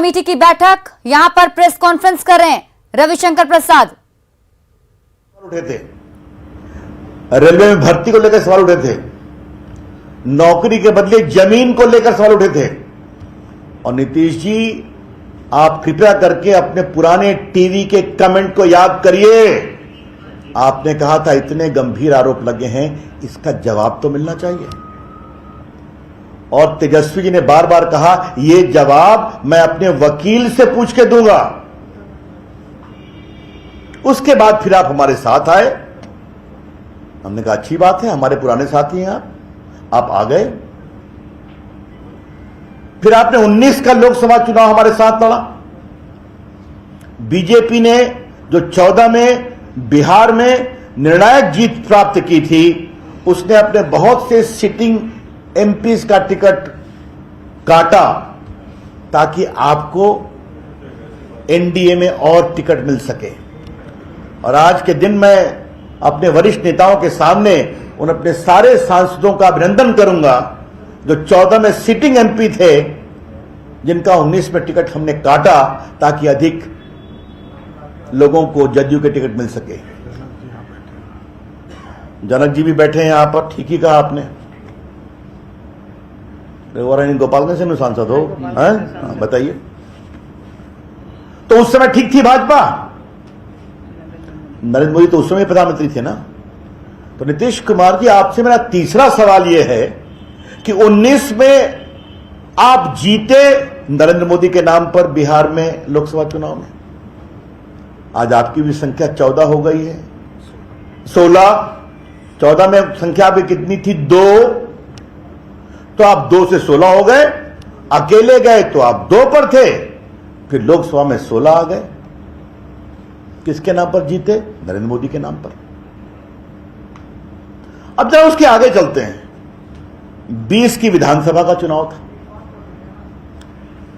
Committee की बैठक, यहां पर प्रेस कॉन्फ्रेंस कर रहे हैं रविशंकर प्रसाद। उठे थे, रेलवे में भर्ती को लेकर सवाल उठे थे, नौकरी के बदले जमीन को लेकर सवाल उठे थे। और नीतीश जी, आप कृपया करके अपने पुराने टीवी के कमेंट को याद करिए। आपने कहा था इतने गंभीर आरोप लगे हैं, इसका जवाब तो मिलना चाहिए। और तेजस्वी जी ने बार बार कहा यह जवाब मैं अपने वकील से पूछ के दूंगा। उसके बाद फिर आप हमारे साथ आए। हमने कहा अच्छी बात है, हमारे पुराने साथी हैं आप आ गए। फिर आपने 19 का लोकसभा चुनाव हमारे साथ लड़ा। बीजेपी ने जो 14 में बिहार में निर्णायक जीत प्राप्त की थी, उसने अपने बहुत से सिटिंग एमपीज का टिकट काटा ताकि आपको एनडीए में और टिकट मिल सके। और आज के दिन मैं अपने वरिष्ठ नेताओं के सामने उन अपने सारे सांसदों का अभिनंदन करूंगा जो 14 में सिटिंग एमपी थे, जिनका 19 में टिकट हमने काटा ताकि अधिक लोगों को जदयू के टिकट मिल सके। जनक जी भी बैठे हैं यहां पर, ठीक ही कहा आपने। गोपालगंज से सांसद हो, बताइए। तो उस समय ठीक थी भाजपा, नरेंद्र मोदी तो उस समय प्रधानमंत्री थे ना। तो नीतीश कुमार जी, आपसे मेरा तीसरा सवाल यह है कि 19 में आप जीते नरेंद्र मोदी के नाम पर बिहार में लोकसभा चुनाव में। आज आपकी भी संख्या 14 हो गई है, 16। 14 में संख्या भी कितनी थी? 2। तो आप 2 से 16 हो गए। अकेले गए तो आप 2 पर थे, फिर लोकसभा में 16 आ गए। किसके नाम पर जीते? नरेंद्र मोदी के नाम पर। अब जरा उसके आगे चलते हैं। 20 की विधानसभा का चुनाव था।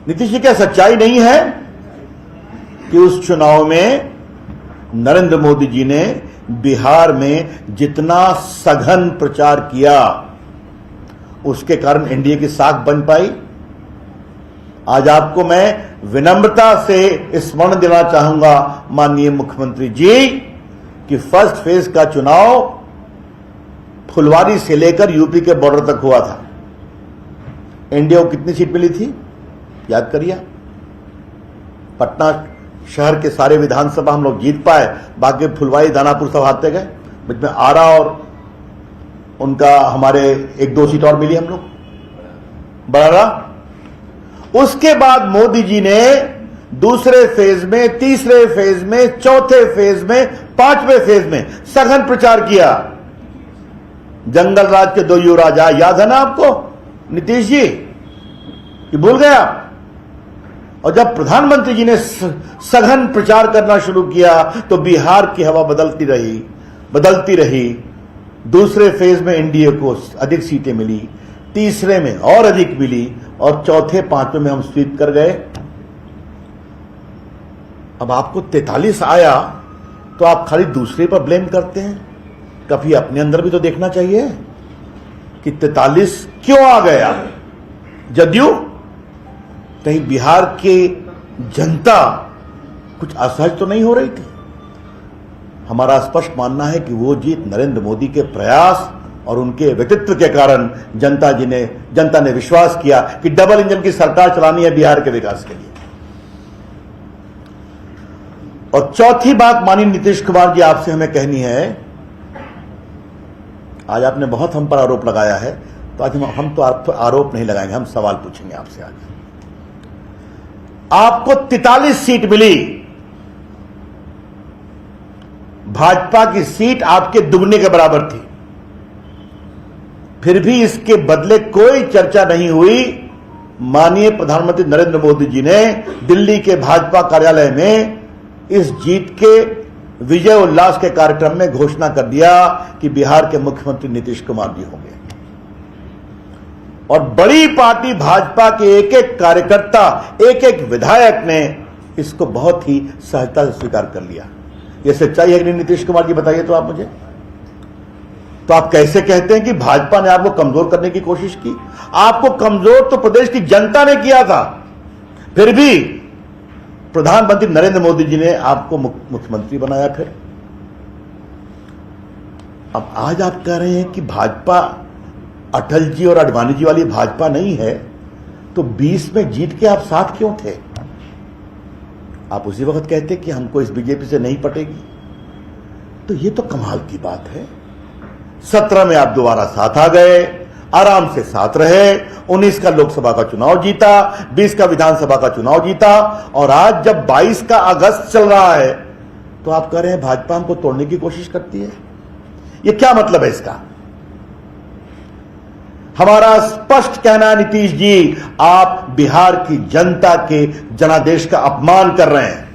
नीतीश जी, क्या सच्चाई नहीं है कि उस चुनाव में नरेंद्र मोदी जी ने बिहार में जितना सघन प्रचार किया, उसके कारण एनडीए की साख बन पाई? आज आपको मैं विनम्रता से स्मरण देना चाहूंगा माननीय मुख्यमंत्री जी कि फर्स्ट फेज का चुनाव फुलवारी से लेकर यूपी के बॉर्डर तक हुआ था। एनडीए को कितनी सीट मिली थी याद करिए। पटना शहर के सारे विधानसभा हम लोग जीत पाए, बाकी फुलवारी दानापुर सब हारते गए। बीच में आरा और उनका हमारे 1-2 सीट और मिली हम लोग, बड़ा। उसके बाद मोदी जी ने दूसरे फेज में, तीसरे फेज में, चौथे फेज में, 5वें फेज में सघन प्रचार किया। जंगल राज के 2 युवराज याद है ना आपको नीतीश जी? ये भूल गए आप? और जब प्रधानमंत्री जी ने सघन प्रचार करना शुरू किया तो बिहार की हवा बदलती रही। दूसरे फेज में एनडीए को अधिक सीटें मिली, तीसरे में और अधिक मिली, और चौथे 5वें में हम स्वीप कर गए। अब आपको 43 आया तो आप खाली दूसरे पर ब्लेम करते हैं। कभी अपने अंदर भी तो देखना चाहिए कि 43 क्यों आ गया। जदयू, कहीं बिहार की जनता कुछ असहज तो नहीं हो रही थी? हमारा स्पष्ट मानना है कि वो जीत नरेंद्र मोदी के प्रयास और उनके व्यक्तित्व के कारण जनता ने विश्वास किया कि डबल इंजन की सरकार चलानी है बिहार के विकास के लिए। और चौथी बात माननीय नीतीश कुमार जी आपसे हमें कहनी है। आज आपने बहुत हम पर आरोप लगाया है, तो आज हम तो आरोप नहीं लगाएंगे, हम सवाल पूछेंगे आपसे। आज आपको 43 सीट मिली, भाजपा की सीट आपके दुगने के बराबर थी। फिर भी इसके बदले कोई चर्चा नहीं हुई। माननीय प्रधानमंत्री नरेंद्र मोदी जी ने दिल्ली के भाजपा कार्यालय में इस जीत के विजय उल्लास के कार्यक्रम में घोषणा कर दिया कि बिहार के मुख्यमंत्री नीतीश कुमार जी होंगे। और बड़ी पार्टी भाजपा के एक-एक कार्यकर्ता, एक-एक विधायक ने इसको बहुत ही सहजता से स्वीकार कर लिया। यह सच्चाई है कि नहीं नीतीश कुमार जी? बताइए तो आप मुझे। तो आप कैसे कहते हैं कि भाजपा ने आपको कमजोर करने की कोशिश की? आपको कमजोर तो प्रदेश की जनता ने किया था। फिर भी प्रधानमंत्री नरेंद्र मोदी जी ने आपको मुख्यमंत्री बनाया। फिर अब आज आप कह रहे हैं कि भाजपा अटल जी और आडवाणी जी वाली भाजपा नहीं है, तो 20 में जीत के आप साथ क्यों थे? आप उसी वक्त कहते कि हमको इस बीजेपी से नहीं पटेगी। तो ये तो कमाल की बात है। 17 में आप दोबारा साथ आ गए, आराम से साथ रहे, 19 का लोकसभा का चुनाव जीता, 20 का विधानसभा का चुनाव जीता, और आज जब 22 का अगस्त चल रहा है तो आप कह रहे हैं भाजपा हमको तोड़ने की कोशिश करती है। ये क्या मतलब है इसका? हमारा स्पष्ट कहना है नीतीश जी, आप बिहार की जनता के जनादेश का अपमान कर रहे हैं।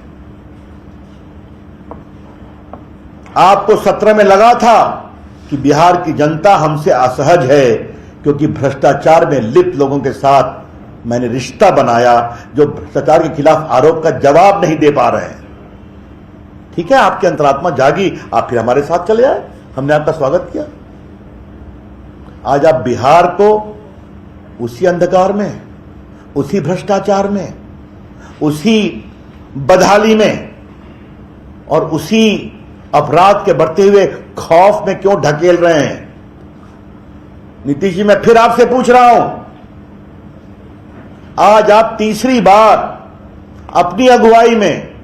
आपको 17 में लगा था कि बिहार की जनता हमसे असहज है, क्योंकि भ्रष्टाचार में लिप्त लोगों के साथ मैंने रिश्ता बनाया जो भ्रष्टाचार के खिलाफ आरोप का जवाब नहीं दे पा रहे हैं। ठीक है, आपकी अंतरात्मा जागी, आप फिर हमारे साथ चले आए, हमने आपका स्वागत किया। आज आप बिहार को उसी अंधकार में, उसी भ्रष्टाचार में, उसी बदहाली में और उसी अपराध के बढ़ते हुए खौफ में क्यों ढकेल रहे हैं? नीतीश जी, मैं फिर आपसे पूछ रहा हूं, आज आप तीसरी बार अपनी अगुवाई में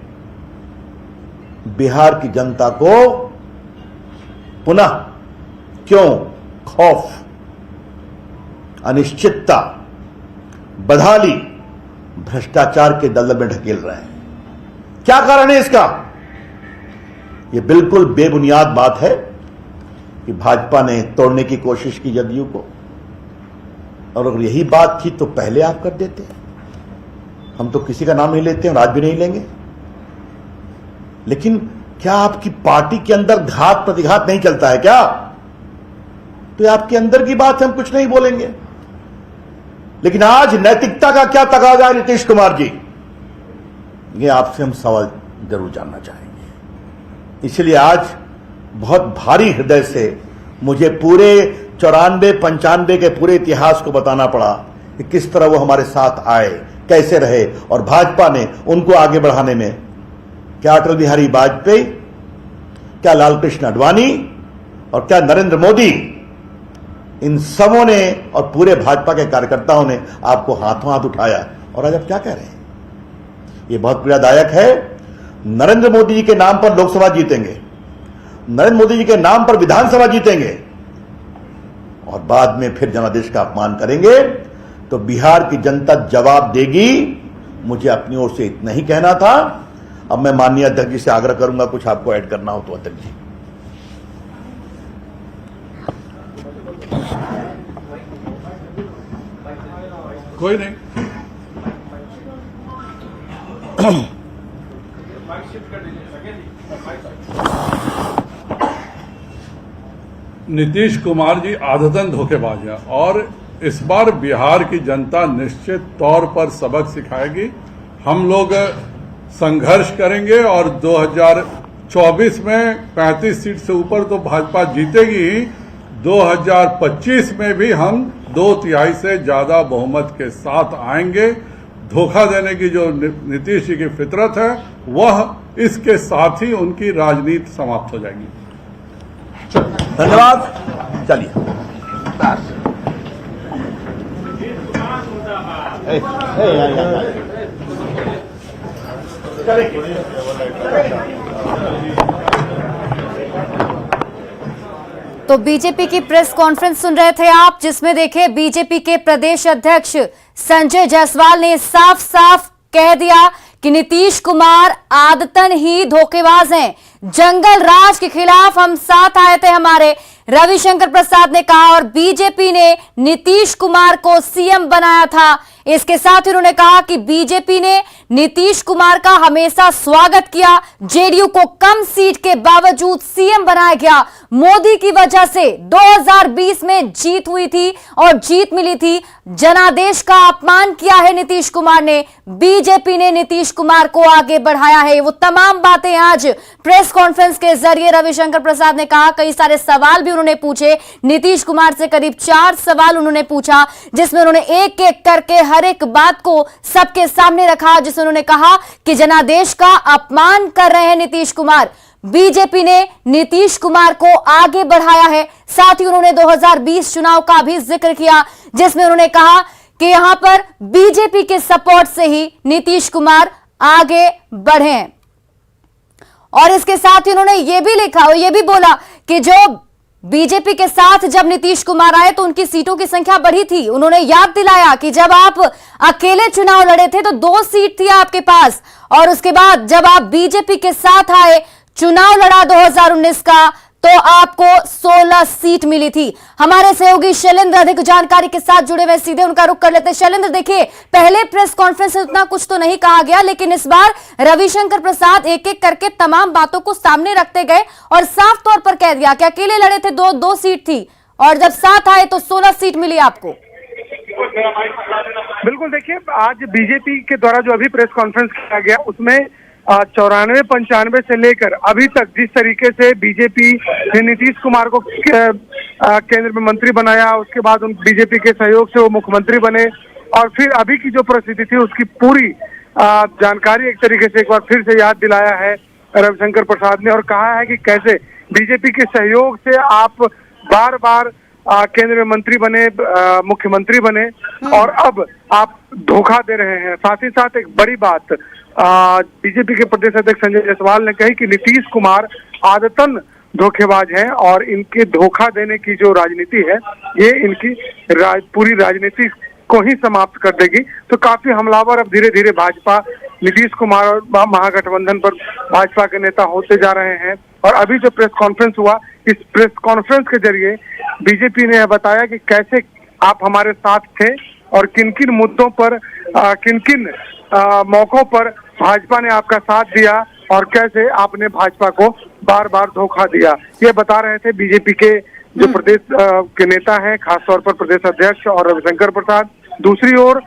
बिहार की जनता को पुनः क्यों खौफ, अनिश्चितता, बदहाली, भ्रष्टाचार के दलदल में ढकेल रहे हैं? क्या कारण है इसका? यह बिल्कुल बेबुनियाद बात है कि भाजपा ने तोड़ने की कोशिश की जदयू को, और अगर यही बात थी तो पहले आप कर देते। हम तो किसी का नाम नहीं लेते और आज भी नहीं लेंगे, लेकिन क्या आपकी पार्टी के अंदर घात प्रतिघात नहीं चलता है क्या? तो ये आपके अंदर की बात है, हम कुछ नहीं बोलेंगे। लेकिन आज नैतिकता का क्या तकाजा है नीतीश कुमार जी, ये आपसे हम सवाल जरूर जानना चाहेंगे। इसलिए आज बहुत भारी हृदय से मुझे पूरे 94-95 के पूरे इतिहास को बताना पड़ा कि किस तरह वो हमारे साथ आए, कैसे रहे, और भाजपा ने उनको आगे बढ़ाने में क्या अटल बिहारी वाजपेयी, क्या लाल कृष्ण आडवाणी और क्या नरेंद्र मोदी, इन सबों ने और पूरे भाजपा के कार्यकर्ताओं ने आपको हाथों हाथ उठाया। और आज आप क्या कह रहे हैं? यह बहुत पीड़ादायक है। नरेंद्र मोदी जी के नाम पर लोकसभा जीतेंगे, नरेंद्र मोदी जी के नाम पर विधानसभा जीतेंगे, और बाद में फिर जनादेश का अपमान करेंगे, तो बिहार की जनता जवाब देगी। मुझे अपनी ओर से इतना ही कहना था। अब मैं माननीय अध्यक्ष जी से आग्रह करूंगा, कुछ आपको ऐड करना हो तो अध्यक्ष जी। कोई नहीं। नीतीश कुमार जी आदतन धोखेबाज हैं, और इस बार बिहार की जनता निश्चित तौर पर सबक सिखाएगी। हम लोग संघर्ष करेंगे और 2024 में 35 सीट से ऊपर तो भाजपा जीतेगी। 2025 में भी हम 2/3 से ज्यादा बहुमत के साथ आएंगे। धोखा देने की जो नीतीश जी की फितरत है, वह इसके साथ ही उनकी राजनीति समाप्त हो जाएगी। धन्यवाद। चलिए, तो बीजेपी की प्रेस कॉन्फ्रेंस सुन रहे थे आप, जिसमें देखे बीजेपी के प्रदेश अध्यक्ष संजय जायसवाल ने साफ साफ कह दिया कि नीतीश कुमार आदतन ही धोखेबाज हैं। जंगल राज के खिलाफ हम साथ आए थे, हमारे रविशंकर प्रसाद ने कहा, और बीजेपी ने नीतीश कुमार को सीएम बनाया था। इसके साथ ही उन्होंने कहा कि बीजेपी ने नीतीश कुमार का हमेशा स्वागत किया। जेडीयू को कम सीट के बावजूद सीएम बनाया गया। मोदी की वजह से 2020 में जीत हुई थी और जीत मिली थी। जनादेश का अपमान किया है नीतीश कुमार ने, बीजेपी ने नीतीश कुमार को आगे बढ़ाया है। वो तमाम बातें आज प्रेस कॉन्फ्रेंस के जरिए रविशंकर प्रसाद ने कहा, कई सारे सवाल भी उन्होंने पूछे। नीतीश कुमार से करीब 4 सवाल उन्होंने पूछा, जिसमें उन्होंने एक एक करके हर एक बात को सबके सामने रखा, जिसमें उन्होंने कहा कि जनादेश का अपमान कर रहे हैं नीतीश कुमार। बीजेपी ने नीतीश कुमार को आगे बढ़ाया है। साथ ही उन्होंने 2020 चुनाव का भी जिक्र किया, जिसमें उन्होंने कहा कि यहां पर बीजेपी के सपोर्ट से ही नीतीश कुमार आगे बढ़े हैं। और इसके साथ ही उन्होंने ये भी लिखा और ये भी बोला कि जो बीजेपी के साथ जब नीतीश कुमार आए तो उनकी सीटों की संख्या बढ़ी थी। उन्होंने याद दिलाया कि जब आप अकेले चुनाव लड़े थे तो 2 सीट थी आपके पास, और उसके बाद जब आप बीजेपी के साथ आए, चुनाव लड़ा 2019 का, तो आपको 16 सीट मिली थी। हमारे सहयोगी शैलेंद्र अधिक जानकारी के साथ जुड़े हुए, सीधे उनका रुख कर लेते हैं। शैलेंद्र, देखिए, पहले प्रेस कॉन्फ्रेंस में उतना कुछ तो नहीं कहा गया, लेकिन इस बार रविशंकर प्रसाद एक एक करके तमाम बातों को सामने रखते गए और साफ तौर पर कह दिया कि अकेले लड़े थे, दो सीट थी, और जब साथ आए तो 16 सीट मिली आपको। बिल्कुल, देखिए, आज बीजेपी के द्वारा जो अभी प्रेस कॉन्फ्रेंस किया गया उसमें 94-95 से लेकर अभी तक जिस तरीके से बीजेपी ने नीतीश कुमार को केंद्र में मंत्री बनाया, उसके बाद उन बीजेपी के सहयोग से वो मुख्यमंत्री बने, और फिर अभी की जो परिस्थिति थी उसकी पूरी जानकारी एक तरीके से एक बार फिर से याद दिलाया है रविशंकर प्रसाद ने, और कहा है कि कैसे बीजेपी के सहयोग से आप बार बार केंद्र में मंत्री बने, मुख्यमंत्री बने, और अब आप धोखा दे रहे हैं। साथ ही साथ एक बड़ी बात बीजेपी के प्रदेश अध्यक्ष संजय जायसवाल ने कही कि नीतीश कुमार आदतन धोखेबाज हैं, और इनके धोखा देने की जो राजनीति है ये इनकी पूरी राजनीति को ही समाप्त कर देगी। तो काफी हमलावर अब धीरे धीरे भाजपा, नीतीश कुमार और महागठबंधन पर भाजपा के नेता होते जा रहे हैं। और अभी जो प्रेस कॉन्फ्रेंस हुआ, इस प्रेस कॉन्फ्रेंस के जरिए बीजेपी ने बताया कि कैसे आप हमारे साथ थे और किन किन मुद्दों पर, किन किन मौकों पर भाजपा ने आपका साथ दिया, और कैसे आपने भाजपा को बार बार धोखा दिया। ये बता रहे थे बीजेपी के जो प्रदेश के नेता हैं, खासतौर पर प्रदेश अध्यक्ष और रविशंकर प्रसाद। दूसरी ओर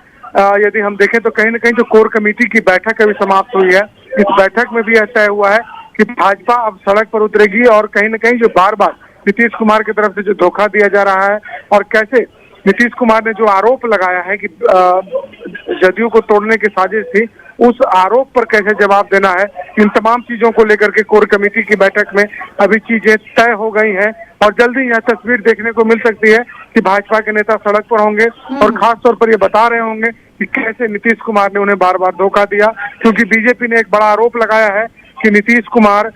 यदि हम देखें तो कहीं न कहीं जो कोर कमेटी की बैठक अभी समाप्त हुई है, इस बैठक में भी तय हुआ है कि भाजपा अब सड़क पर उतरेगी, और कहीं न कहीं जो बार बार नीतीश कुमार की तरफ से जो धोखा दिया जा रहा है, और कैसे नीतीश कुमार ने जो आरोप लगाया है कि जदयू को तोड़ने की साजिश थी, उस आरोप पर कैसे जवाब देना है, इन तमाम चीजों को लेकर के कोर कमेटी की बैठक में अभी चीजें तय हो गई हैं। और जल्दी यह तस्वीर देखने को मिल सकती है कि भाजपा के नेता सड़क पर होंगे, और खास तौर पर ये बता रहे होंगे कि कैसे नीतीश कुमार ने उन्हें बार बार धोखा दिया, क्योंकि बीजेपी ने एक बड़ा आरोप लगाया है कि नीतीश कुमार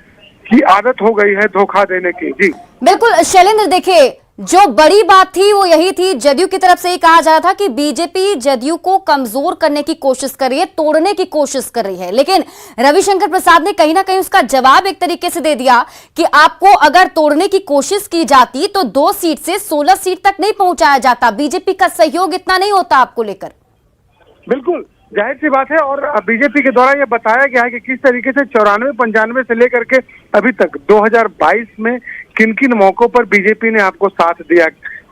की आदत हो गई है धोखा देने की। जी बिल्कुल शैलेंद्र, देखिए, जो बड़ी बात थी वो यही थी, जदयू की तरफ से ही कहा जा रहा था कि बीजेपी जदयू को कमजोर करने की कोशिश कर रही है, तोड़ने की कोशिश कर रही है, लेकिन रविशंकर प्रसाद ने कहीं ना कहीं उसका जवाब एक तरीके से दे दिया कि आपको अगर तोड़ने की कोशिश की जाती तो 2 सीट से 16 सीट तक नहीं पहुंचाया जाता, बीजेपी का सहयोग इतना नहीं होता आपको लेकर। बिल्कुल जाहिर सी बात है, और बीजेपी के द्वारा यह बताया गया है कि किस तरीके से 94-95 से लेकर के अभी तक 2022 में किन किन मौकों पर बीजेपी ने आपको साथ दिया,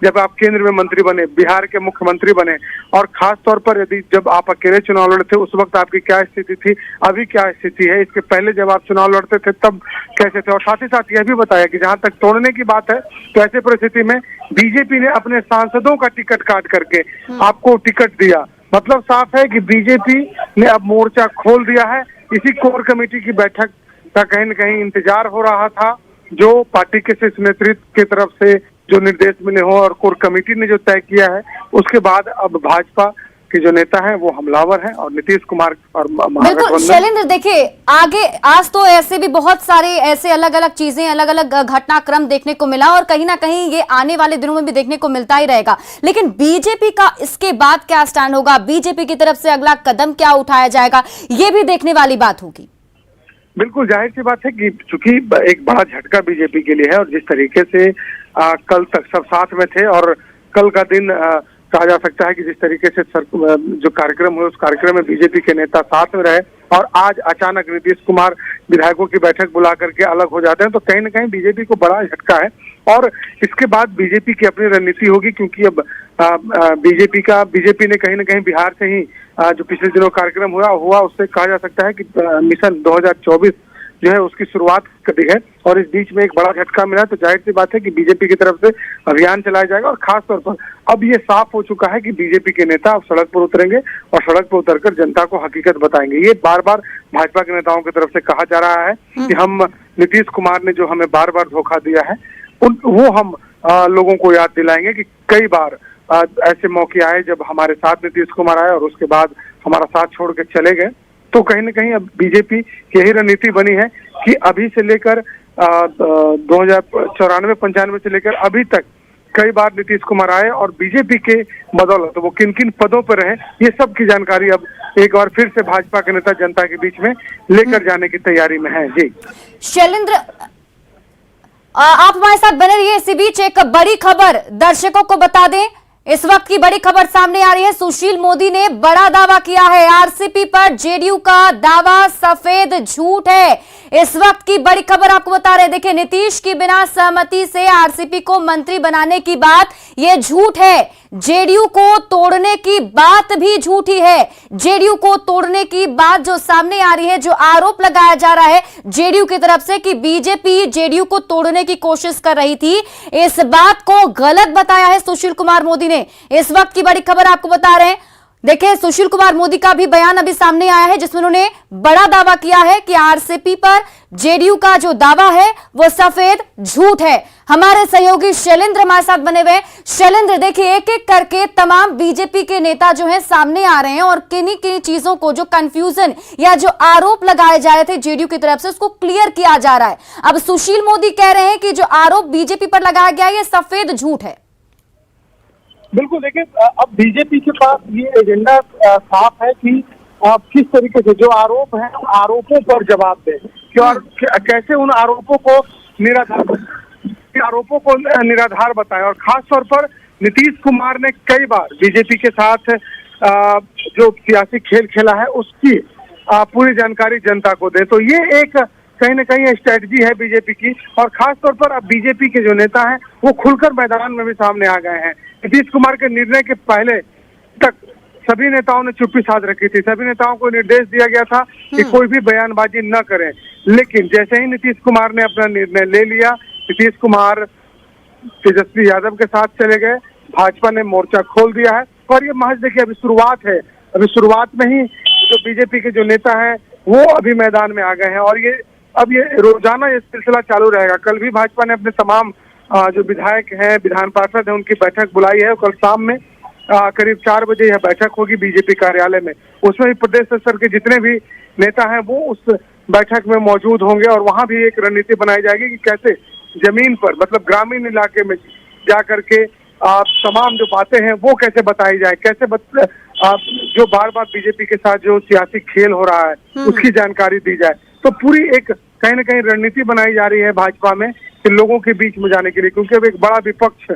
जब आप केंद्र में मंत्री बने, बिहार के मुख्यमंत्री बने, और खास तौर पर यदि जब आप अकेले चुनाव लड़े थे उस वक्त आपकी क्या स्थिति थी, अभी क्या स्थिति है, इसके पहले जब आप चुनाव लड़ते थे तब कैसे थे। और साथ ही साथ यह भी बताया कि जहां तक तोड़ने की बात है तो ऐसे परिस्थिति में बीजेपी ने अपने सांसदों का टिकट काट करके आपको टिकट दिया। मतलब साफ है कि बीजेपी ने अब मोर्चा खोल दिया है। इसी कोर कमेटी की बैठक का कहीं न कहीं इंतजार हो रहा था, जो पार्टी के शीर्ष नेतृत्व की तरफ से जो निर्देश मिले हो और कोर कमेटी ने जो तय किया है, उसके बाद अब भाजपा के जो नेता हैं वो हमलावर हैं, और नीतीश कुमार और बिल्कुल शैलेंद्र, देखिए, आगे आज तो ऐसे भी बहुत सारे ऐसे अलग अलग चीजें, अलग अलग घटनाक्रम देखने को मिला, और कहीं ना कहीं ये आने वाले दिनों में भी देखने को मिलता ही रहेगा। लेकिन बीजेपी का इसके बाद क्या स्टैंड होगा, बीजेपी की तरफ से अगला कदम क्या उठाया जाएगा, ये भी देखने वाली बात होगी। बिल्कुल जाहिर सी बात है कि चूंकि एक बड़ा झटका बीजेपी के लिए है, और जिस तरीके से कल तक सब साथ में थे, और कल का दिन कहा जा सकता है कि जिस तरीके से जो कार्यक्रम हुए उस कार्यक्रम में बीजेपी के नेता साथ में रहे, और आज अचानक नीतीश कुमार विधायकों की बैठक बुला करके अलग हो जाते हैं, तो कहीं न कहीं बीजेपी को बड़ा झटका है। और इसके बाद बीजेपी की अपनी रणनीति होगी, क्योंकि अब बीजेपी ने कहीं न कहीं बिहार से ही जो पिछले दिनों कार्यक्रम हुआ उससे कहा जा सकता है कि मिशन 2024 जो है उसकी शुरुआत कर दी है और इस बीच में एक बड़ा झटका मिला, तो जाहिर सी बात है कि बीजेपी की तरफ से अभियान चलाया जाएगा और खास तौर पर अब ये साफ हो चुका है कि बीजेपी के नेता अब सड़क पर उतरेंगे और सड़क पर उतरकर जनता को हकीकत बताएंगे। ये बार बार भाजपा के नेताओं की तरफ से कहा जा रहा है कि हम नीतीश कुमार ने जो हमें बार बार धोखा दिया है वो हम लोगों को याद दिलाएंगे कि कई बार ऐसे मौके आए जब हमारे साथ नीतीश कुमार आए और उसके बाद हमारा साथ छोड़ के चले गए। तो कहीं न कहीं अब बीजेपी की यही रणनीति बनी है कि अभी से लेकर 1994-95 से लेकर अभी तक कई बार नीतीश कुमार आए और बीजेपी के बदौलत वो किन किन पदों पर रहे, ये सब की जानकारी अब एक बार फिर से भाजपा के नेता जनता के बीच में लेकर जाने की तैयारी में है। जी शैलेंद्र, आप हमारे साथ बने रहिए। इसी बीच एक बड़ी खबर दर्शकों को बता दें, इस वक्त की बड़ी खबर सामने आ रही है। सुशील मोदी ने बड़ा दावा किया है, आरसीपी पर जेडीयू का दावा सफेद झूठ है। इस वक्त की बड़ी खबर आपको बता रहे हैं। देखिए, नीतीश की बिना सहमति से आरसीपी को मंत्री बनाने की बात यह झूठ है। जेडीयू को तोड़ने की बात भी झूठी है। जेडीयू को तोड़ने की बात जो सामने आ रही है, जो आरोप लगाया जा रहा है जेडीयू की तरफ से कि बीजेपी जेडीयू को तोड़ने की कोशिश कर रही थी, इस बात को गलत बताया है सुशील कुमार मोदी ने। इस वक्त की बड़ी खबर आपको बता रहे हैं। देखिए, सुशील कुमार मोदी का भी बयान अभी सामने आया है जिसमें उन्होंने बड़ा दावा किया है कि आरसीपी पर जेडीयू का जो दावा है वो सफेद झूठ है। हमारे सहयोगी शैलेंद्र हमारे साथ बने हुए। शैलेंद्र, देखिए, एक एक करके तमाम बीजेपी के नेता जो है सामने आ रहे हैं और किन्हीं चीजों को, जो कंफ्यूजन या जो आरोप लगाए जा रहे थे जेडीयू की तरफ से, उसको क्लियर किया जा रहा है। अब सुशील मोदी कह रहे हैं कि जो आरोप बीजेपी पर लगाया गया है ये सफेद झूठ है। बिल्कुल, देखिए, अब बीजेपी के पास ये एजेंडा साफ है कि किस तरीके से जो आरोप हैं आरोपों पर जवाब दें और कैसे उन आरोपों को निराधार बताएं। और खास तौर पर नीतीश कुमार ने कई बार बीजेपी के साथ जो सियासी खेल खेला है उसकी पूरी जानकारी जनता को दे। तो ये एक कहीं न कहीं स्ट्रेटजी है बीजेपी की। और खास तौर पर अब बीजेपी के जो नेता हैं वो खुलकर मैदान में भी सामने आ गए हैं। नीतीश कुमार के निर्णय के पहले तक सभी नेताओं ने चुप्पी साध रखी थी। सभी नेताओं को निर्देश दिया गया था कि कोई भी बयानबाजी न करें, लेकिन जैसे ही नीतीश कुमार ने अपना निर्णय ले लिया, नीतीश कुमार तेजस्वी यादव के साथ चले गए, भाजपा ने मोर्चा खोल दिया है। और ये महज देखिए अभी शुरुआत है। अभी शुरुआत में ही जो बीजेपी के जो नेता हैं वो अभी मैदान में आ गए हैं और अब ये रोजाना ये सिलसिला चालू रहेगा। कल भी भाजपा ने अपने तमाम जो विधायक हैं, विधान पार्षद हैं, उनकी बैठक बुलाई है। कल शाम में करीब 4 बजे यह बैठक होगी बीजेपी कार्यालय में। उसमें भी प्रदेश स्तर के जितने भी नेता हैं वो उस बैठक में मौजूद होंगे और वहां भी एक रणनीति बनाई जाएगी कि कैसे जमीन पर, मतलब ग्रामीण इलाके में जा करके तमाम जो बातें हैं वो कैसे बताई जाए, कैसे जो बार बार बीजेपी के साथ जो सियासी खेल हो रहा है उसकी जानकारी दी जाए। तो पूरी एक कहीं न कहीं रणनीति बनाई जा रही है भाजपा में कि लोगों के बीच में जाने के लिए, क्योंकि अब एक बड़ा विपक्ष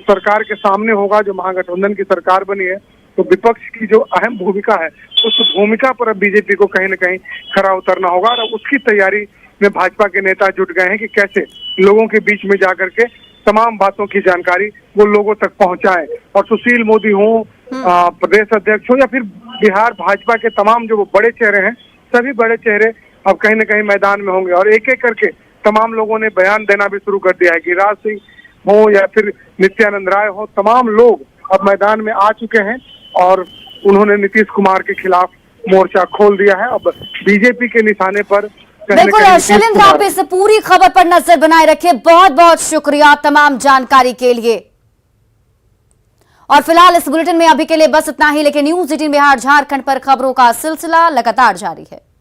सरकार के सामने होगा। जो महागठबंधन की सरकार बनी है तो विपक्ष की जो अहम भूमिका है उस भूमिका पर अब बीजेपी को कहीं न कहीं खरा उतरना होगा और उसकी तैयारी में भाजपा के नेता जुट गए हैं कि कैसे लोगों के बीच में जाकर के तमाम बातों की जानकारी वो लोगों तक पहुंचाएं। और सुशील मोदी हो, प्रदेश अध्यक्ष हो या फिर बिहार भाजपा के तमाम जो बड़े चेहरे हैं, सभी बड़े चेहरे अब कहीं न कहीं मैदान में होंगे और एक एक करके तमाम लोगों ने बयान देना भी शुरू कर दिया है। गिरिराज सिंह हो या फिर नित्यानंद राय हो, तमाम लोग अब मैदान में आ चुके हैं और उन्होंने नीतीश कुमार के खिलाफ मोर्चा खोल दिया है। अब बीजेपी के निशाने पर बिल्कुल। शैलेंद्र, आप इस पूरी खबर पर नजर बनाए रखिए। बहुत बहुत शुक्रिया तमाम जानकारी के लिए। और फिलहाल इस बुलेटिन में अभी के लिए बस इतना ही, लेकिन न्यूज़ 18 बिहार झारखंड पर खबरों का सिलसिला लगातार जारी है।